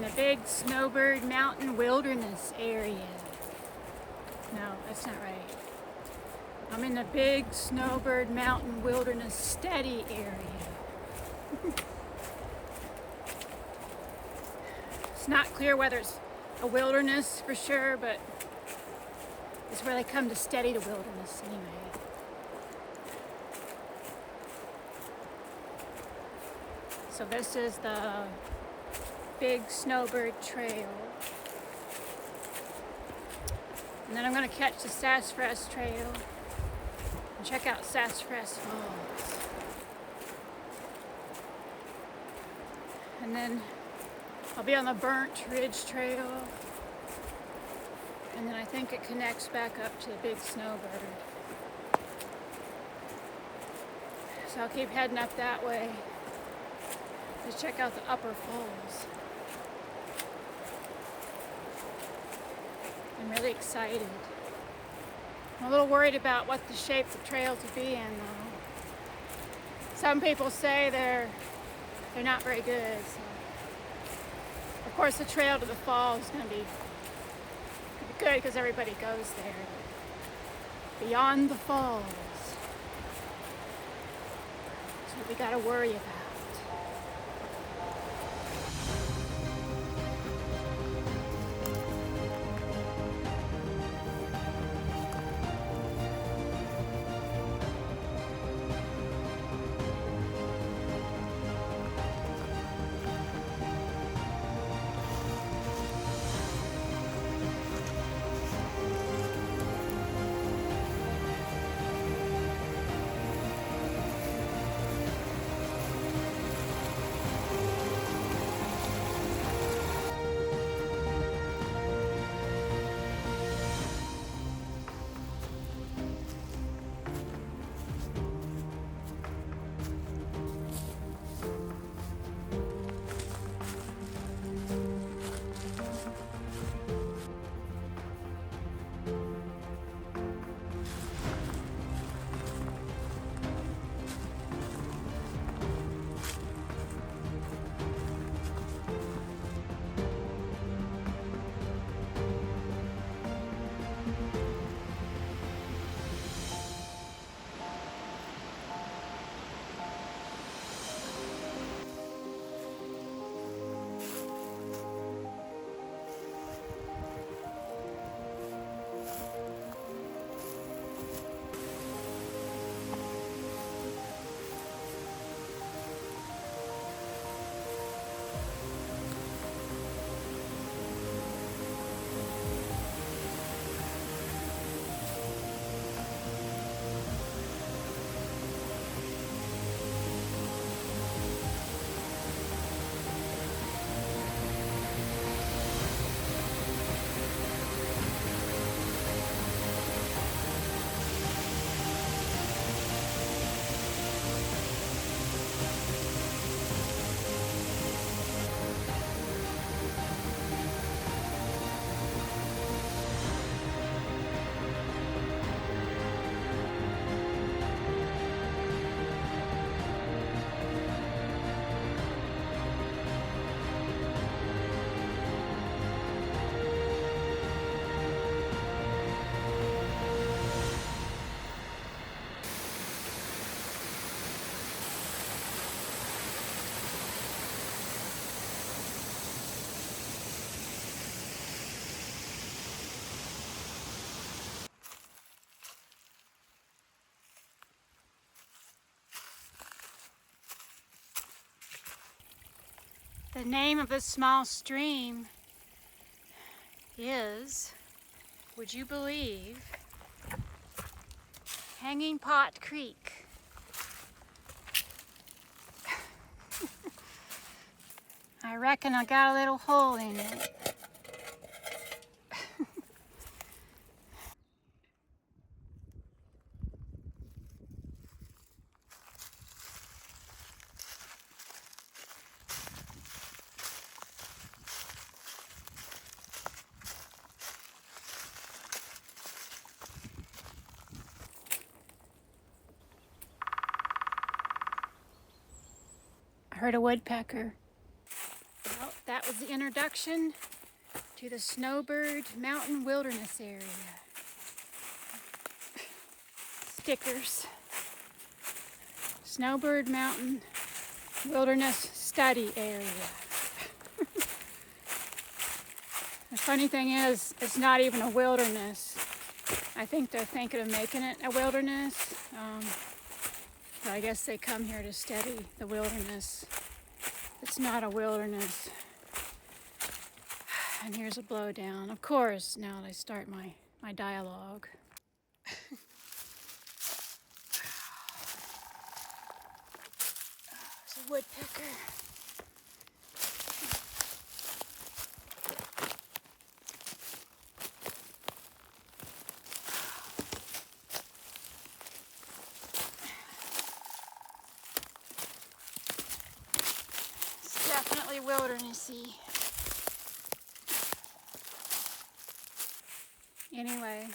in the big Snowbird Mountain Wilderness area. No, that's not right. I'm in the big Snowbird Mountain Wilderness study area. It's not clear whether it's a wilderness for sure, but it's where they come to study the wilderness anyway. So this is the big Snowbird Trail. And then I'm going to catch the Sassafras Trail and check out Sassafras Falls. And then I'll be on the Burnt Ridge Trail. And then I think it connects back up to the big Snowbird. So I'll keep heading up that way to check out the upper falls. I'm really excited. I'm a little worried about what the shape the trail to be in though. Some people say they're not very good. So. Of course the trail to the falls is going to be good because everybody goes there. Beyond the falls. That's what we got to worry about. The name of this small stream is, would you believe, Hanging Pot Creek. I reckon I got a little hole in it. I heard a woodpecker. Well, that that was the introduction to the Snowbird Mountain Wilderness area. Stickers. Snowbird Mountain Wilderness Study Area. The funny thing is, it's not even a wilderness. I think they're thinking of making it a wilderness. But I guess they come here to study the wilderness. It's not a wilderness. And here's a blowdown. Of course, now I start my dialogue. There's a woodpecker. It's definitely wildernessy. Anyway,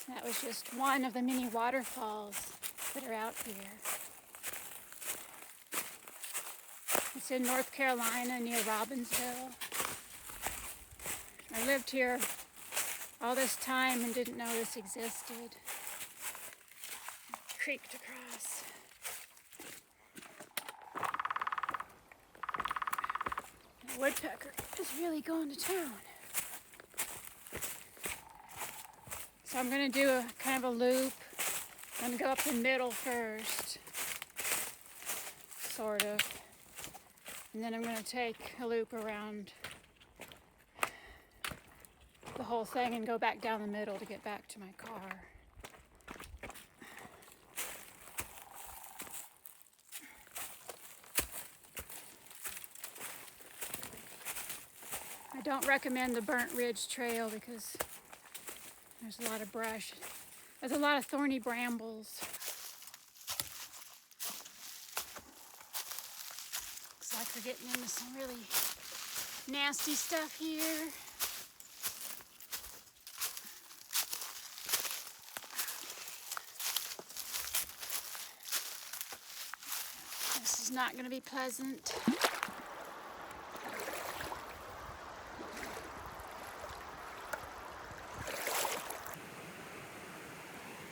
that was just one of the many waterfalls that are out here. It's in North Carolina near Robbinsville. I lived here all this time and didn't know this existed. Creek to cross. The woodpecker is really going to town. So I'm going to do a kind of a loop. I'm going to go up the middle first, sort of. And then I'm going to take a loop around the whole thing and go back down the middle to get back to my car. I don't recommend the Burnt Ridge Trail because there's a lot of brush. There's a lot of thorny brambles. Looks like we're getting into some really nasty stuff here. This is not going to be pleasant.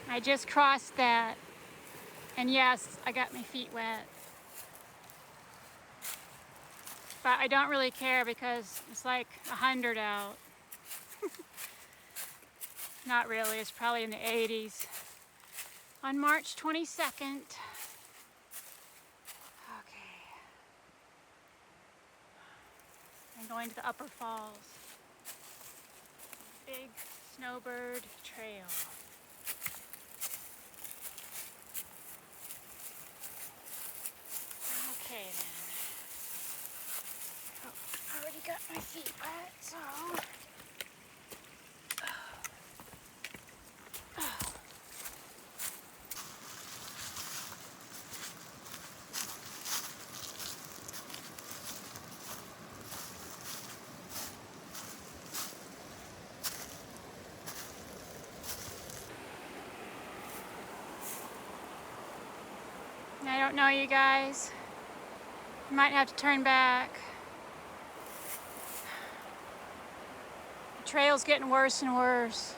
I just crossed that, and yes, I got my feet wet. But I don't really care because it's like 100 out. Not really, it's probably in the 80s. On March 22nd. Okay. I'm going to the Upper Falls. Big Snowbird Trail. Okay then. Oh, I already got my feet wet, so. I don't know, you guys. I might have to turn back. The trail's getting worse and worse.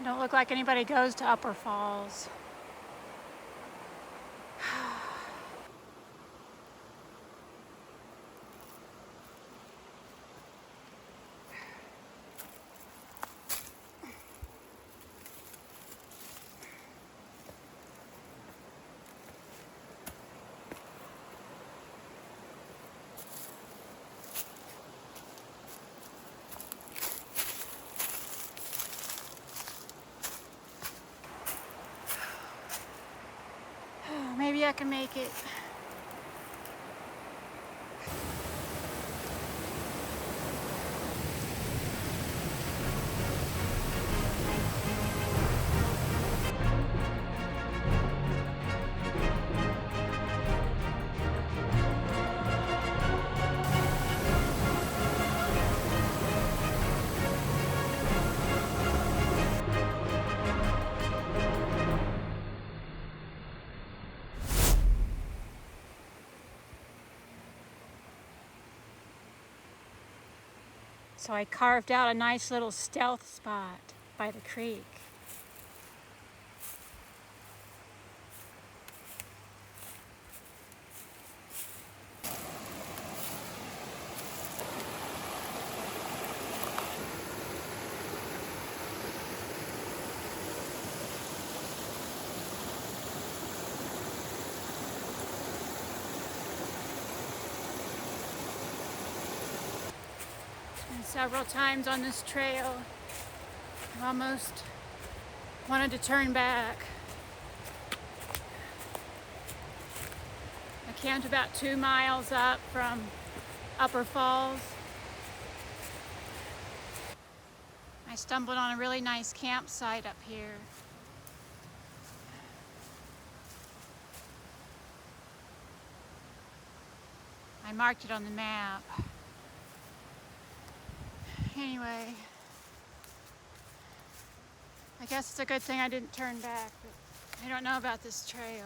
It don't look like anybody goes to Upper Falls. Maybe I can make it. So I carved out a nice little stealth spot by the creek. And several times on this trail, I've almost wanted to turn back. I camped about 2 miles up from Upper Falls. I stumbled on a really nice campsite up here. I marked it on the map. Anyway, I guess it's a good thing I didn't turn back, but I don't know about this trail.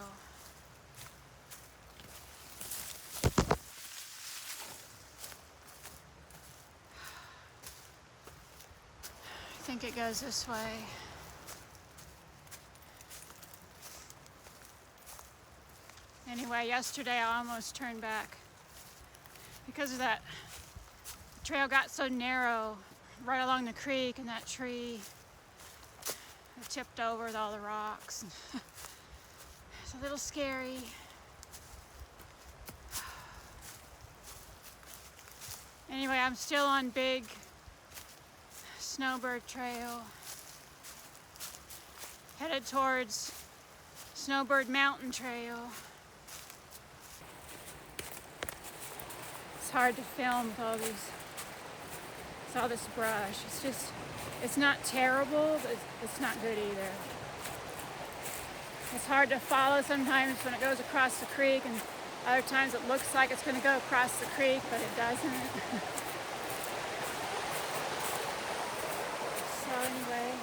I think it goes this way. Anyway, yesterday I almost turned back because of that. The trail got so narrow right along the creek, and that tree tipped over with all the rocks. It's a little scary. Anyway, I'm still on big Snowbird Trail, headed towards Snowbird Mountain Trail. It's hard to film with all this brush. It's not terrible, but it's not good either. It's hard to follow sometimes when it goes across the creek, and other times it looks like it's going to go across the creek, but it doesn't. So anyway,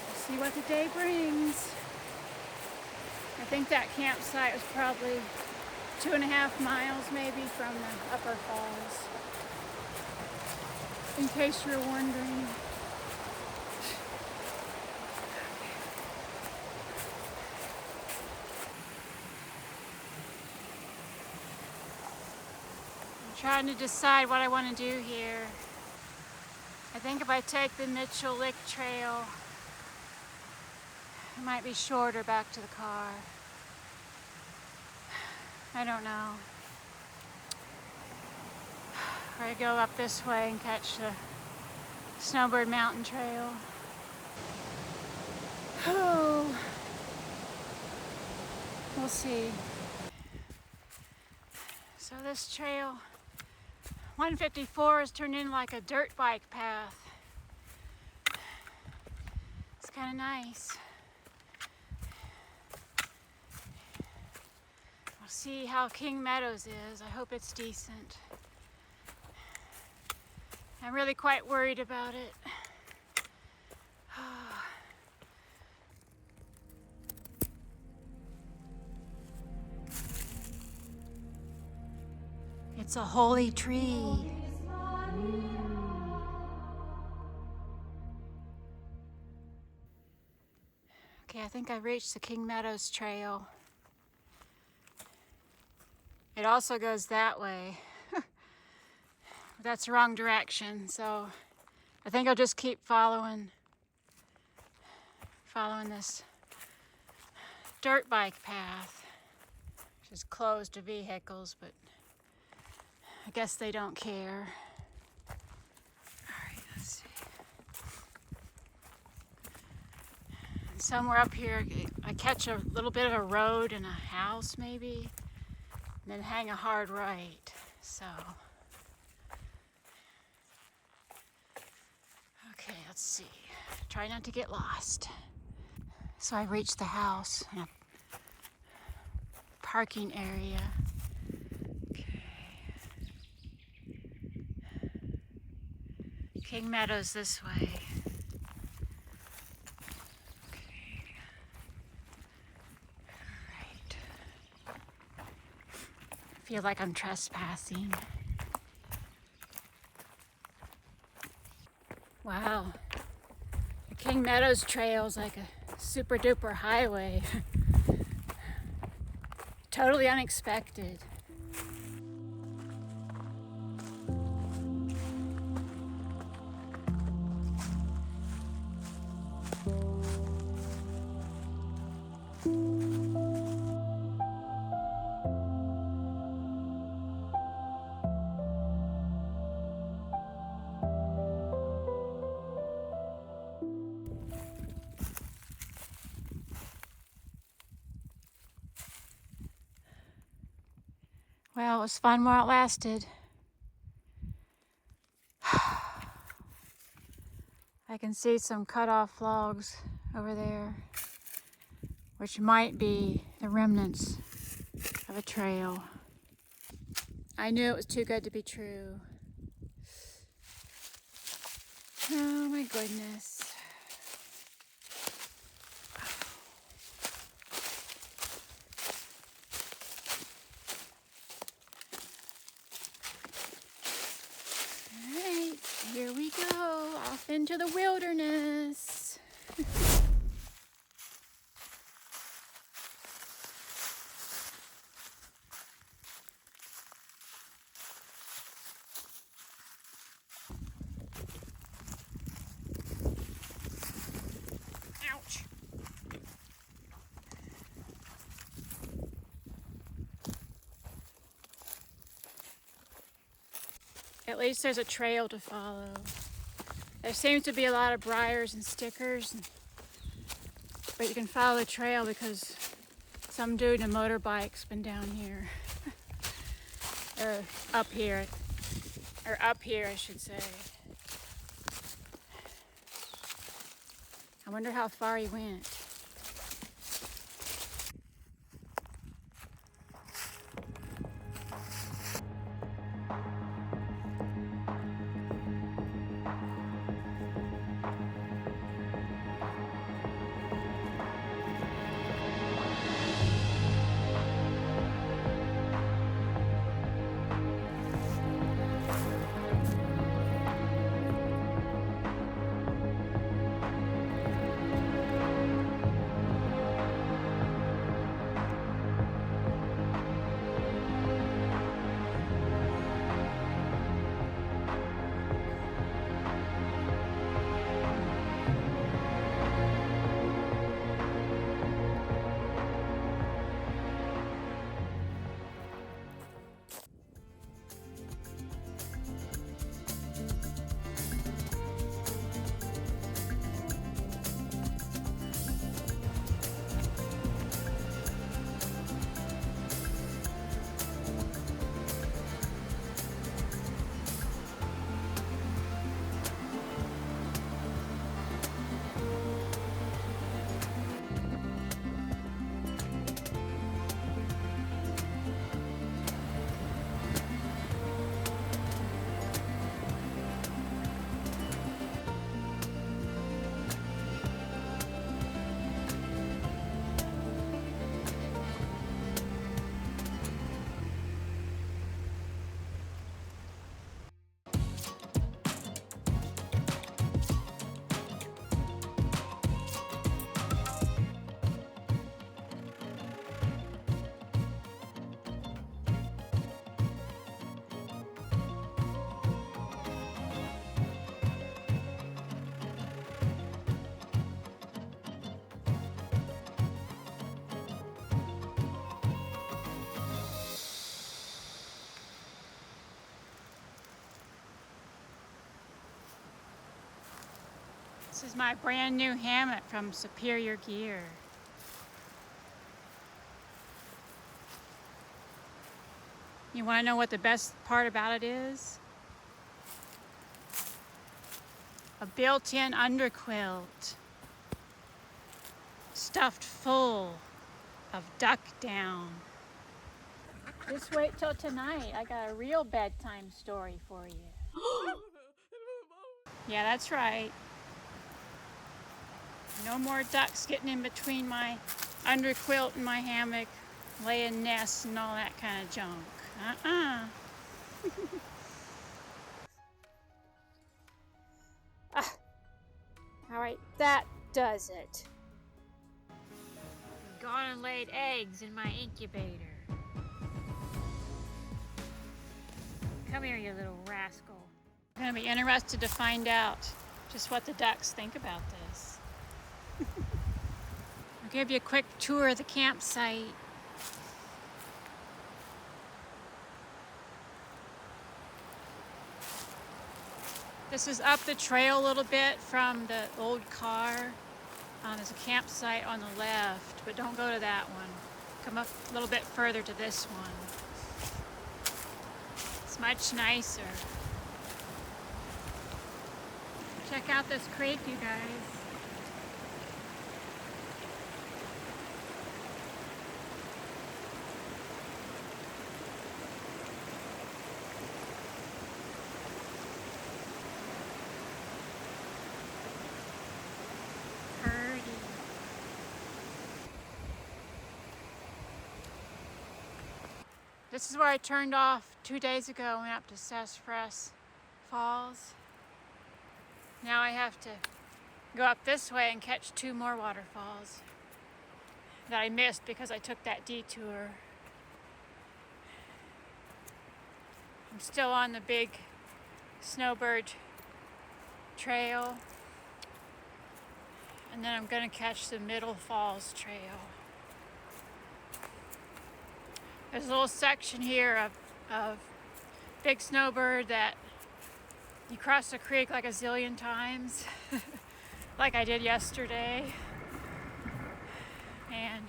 we'll see what the day brings. I think that campsite was probably 2.5 miles maybe from the Upper Falls, in case you were wondering. I'm trying to decide what I want to do here. I think if I take the Mitchell Lick Trail, it might be shorter back to the car. I don't know. Or I go up this way and catch the Snowbird Mountain Trail. Oh, we'll see. So this trail, 154, is turned into like a dirt bike path. It's kind of nice. We'll see how King Meadows is. I hope it's decent. I'm really quite worried about it. It's a holy tree. Okay, I think I reached the King Meadows Trail. It also goes that way. That's the wrong direction, so I think I'll just keep following this dirt bike path, which is closed to vehicles, but I guess they don't care. All right, let's see. And somewhere up here, I catch a little bit of a road and a house maybe, and then hang a hard right, so. Okay, let's see. Try not to get lost. So I reached the house and a parking area. Okay. King Meadows this way. Okay. All right. I feel like I'm trespassing. Wow. The King Meadows Trail is like a super duper highway. Totally unexpected. Well, it was fun while it lasted. I can see some cut off logs over there, which might be the remnants of a trail. I knew it was too good to be true. Oh my goodness. Alright, here we go, off into the wilderness. Ouch. At least there's a trail to follow. There seems to be a lot of briars and stickers, but you can follow the trail because some dude in a motorbike's been down here. Or up here. Or up here, I should say. I wonder how far he went. This is my brand new hammock from Superior Gear. You want to know what the best part about it is? A built-in underquilt, stuffed full of duck down. Just wait till tonight. I got a real bedtime story for you. Yeah, that's right. No more ducks getting in between my underquilt and my hammock, laying nests and all that kind of junk. Ah. right, that does it. Gone and laid eggs in my incubator. Come here, you little rascal. I'm gonna be interested to find out just what the ducks think about this. I'll give you a quick tour of the campsite. This is up the trail a little bit from the old car. There's a campsite on the left, but don't go to that one. Come up a little bit further to this one. It's much nicer. Check out this creek, you guys. This is where I turned off 2 days ago and went up to Sassafras Falls. Now I have to go up this way and catch 2 more waterfalls that I missed because I took that detour. I'm still on the big Snowbird trail, and then I'm gonna catch the Middle Falls trail. There's a little section here of Big Snowbird that you cross the creek like a zillion times, like I did yesterday. And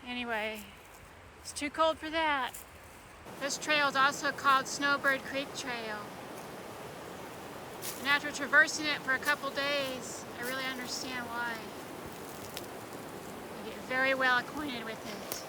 anyway, it's too cold for that. This trail is also called Snowbird Creek Trail. And after traversing it for a couple days, I really understand why. I get very well acquainted with it.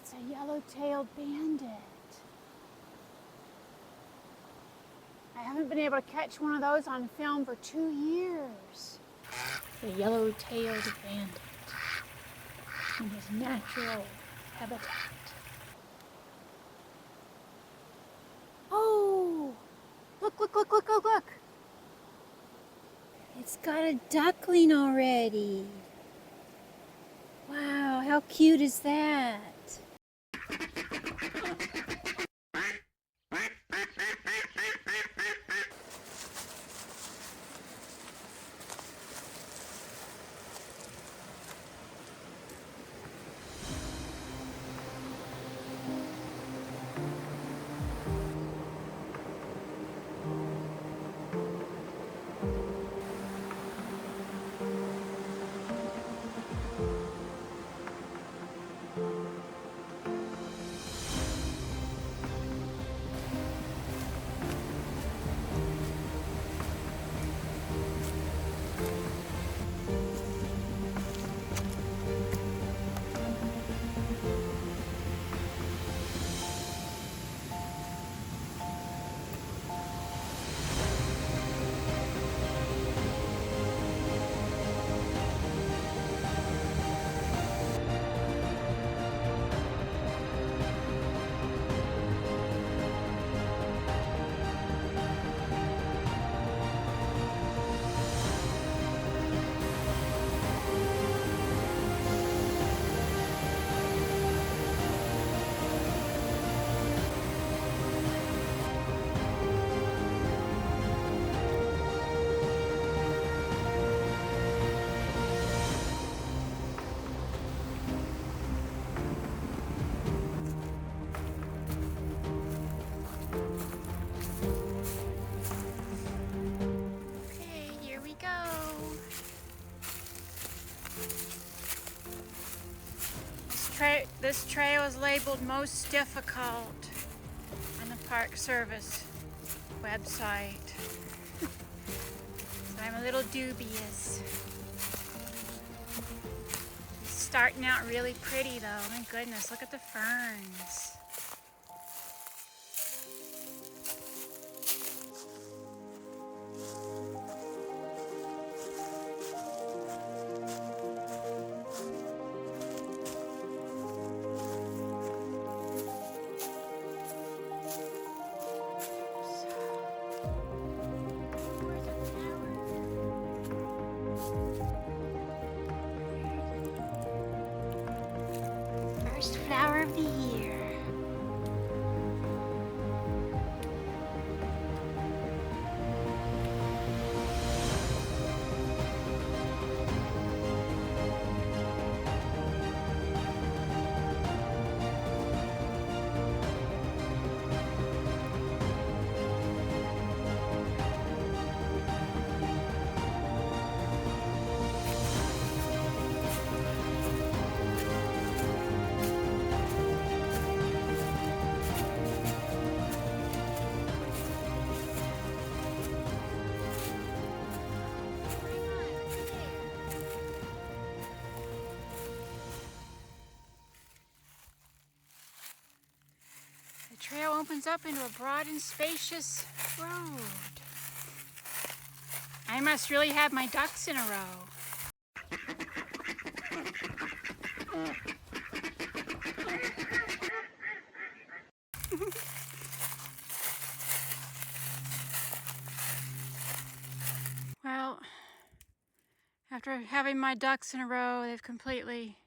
It's a yellow-tailed bandit. I haven't been able to catch one of those on film for 2 years. The yellow-tailed bandit in his natural habitat. Oh! Look, look, look, look, look, look! It's got a duckling already. Wow, how cute is that? This trail is labeled most difficult on the Park Service website. So I'm a little dubious. It's starting out really pretty though. My goodness, look at the ferns. First flower of the year. The trail opens up into a broad and spacious road. I must really have my ducks in a row. Well, after having my ducks in a row, they've completely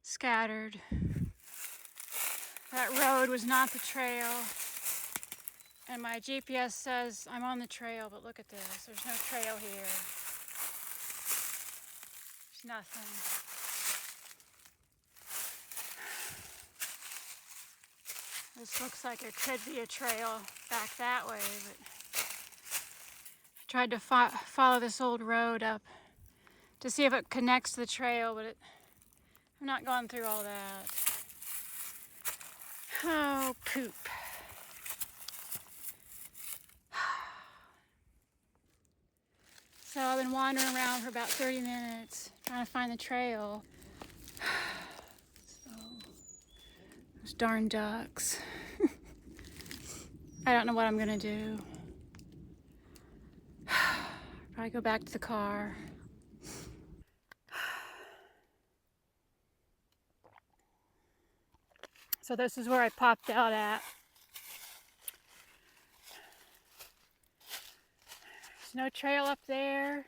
scattered. That road was not the trail, and my GPS says I'm on the trail, but look at this. There's no trail here. There's nothing. This looks like it could be a trail back that way, but I tried to follow this old road up to see if it connects to the trail, but I'm not going through all that. Oh, poop. So I've been wandering around for about 30 minutes trying to find the trail. So, those darn ducks. I don't know what I'm gonna do. Probably go back to the car. So this is where I popped out at. There's no trail up there.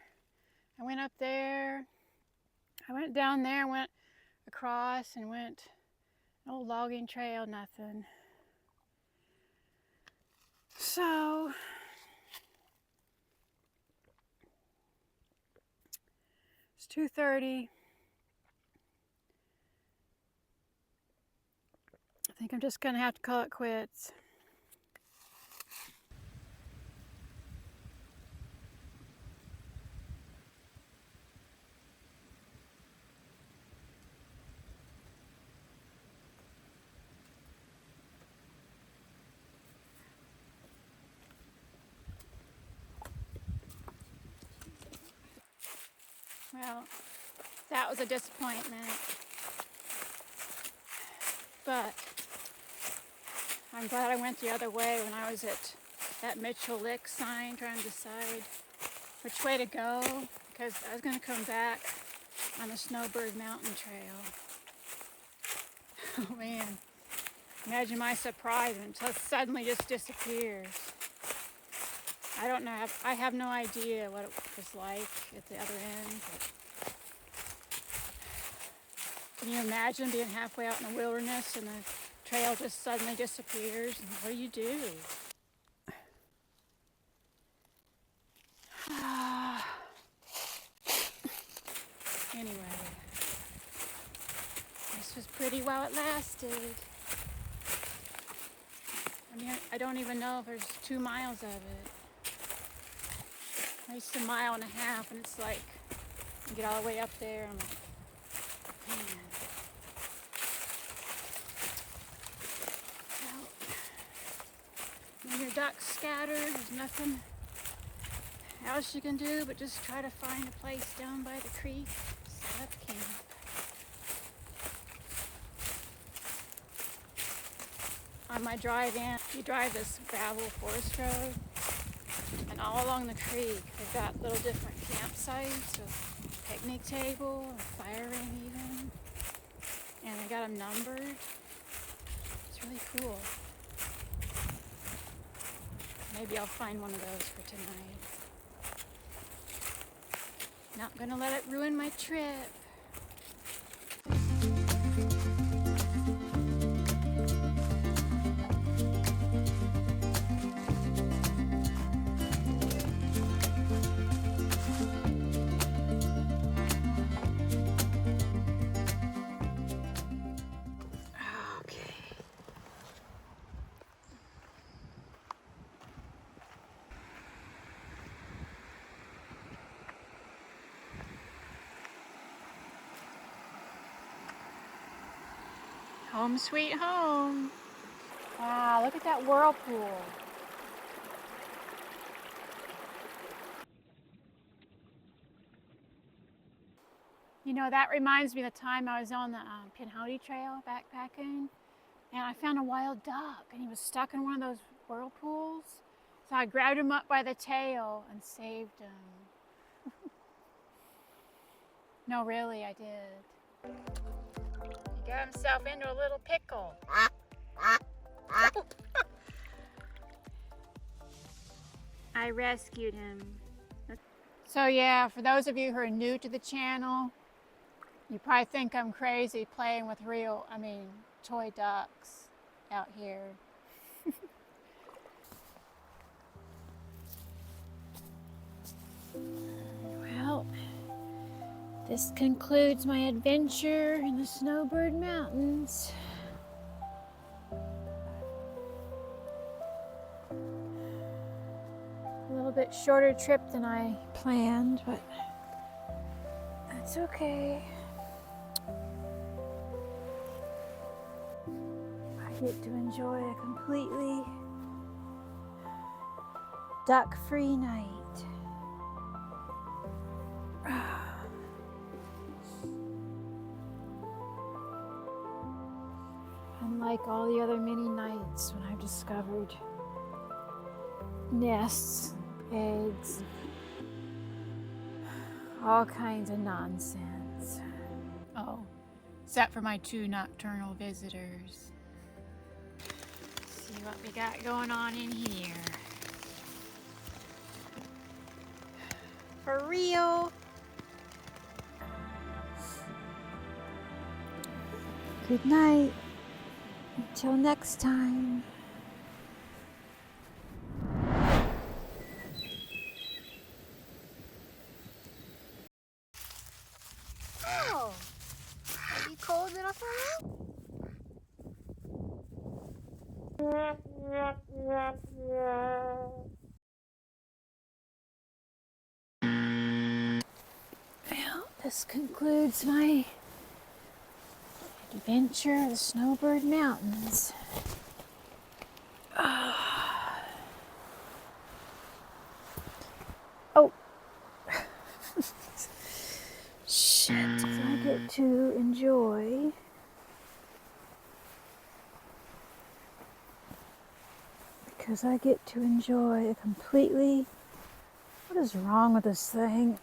I went up there. I went down there, went across and went no logging trail, nothing. So it's 2:30. I think I'm just gonna have to call it quits. Well, that was a disappointment. But I'm glad I went the other way when I was at that Mitchell Lick sign trying to decide which way to go, because I was going to come back on the Snowbird Mountain Trail. Oh man, imagine my surprise when it suddenly just disappears. I don't know, I have no idea what it was like at the other end. But can you imagine being halfway out in the wilderness and the trail just suddenly disappears? And what do you do? Anyway, this was pretty while it lasted. I mean, I don't even know if there's 2 miles of it. At least 1.5 miles, and it's like, you get all the way up there, I'm like, man. ducks scattered. There's nothing else you can do but just try to find a place down by the creek, set up camp. On my drive in, you drive this gravel forest road, and all along the creek they've got little different campsites with picnic table and fire ring even, and they got them numbered. It's really cool. Maybe I'll find one of those for tonight. Not gonna let it ruin my trip. Home sweet home. Wow, look at that whirlpool. You know, that reminds me of the time I was on the Pinhoti Trail backpacking, and I found a wild duck, and he was stuck in one of those whirlpools. So I grabbed him up by the tail and saved him. No, really, I did. He got himself into a little pickle. I rescued him. So yeah, for those of you who are new to the channel, you probably think I'm crazy playing with toy ducks out here. Well, this concludes my adventure in the Snowbird Mountains. A little bit shorter trip than I planned, but that's okay. I get to enjoy a completely duck-free night. Unlike all the other many nights when I've discovered nests, eggs, all kinds of nonsense. Oh, except for my 2 nocturnal visitors. Let's see what we got going on in here. For real. Good night. Until next time. Oh, are you cold, little fellow? Well, this concludes my adventure of the Snowbird Mountains. Oh. Shit, I get to enjoy a completely... What is wrong with this thing?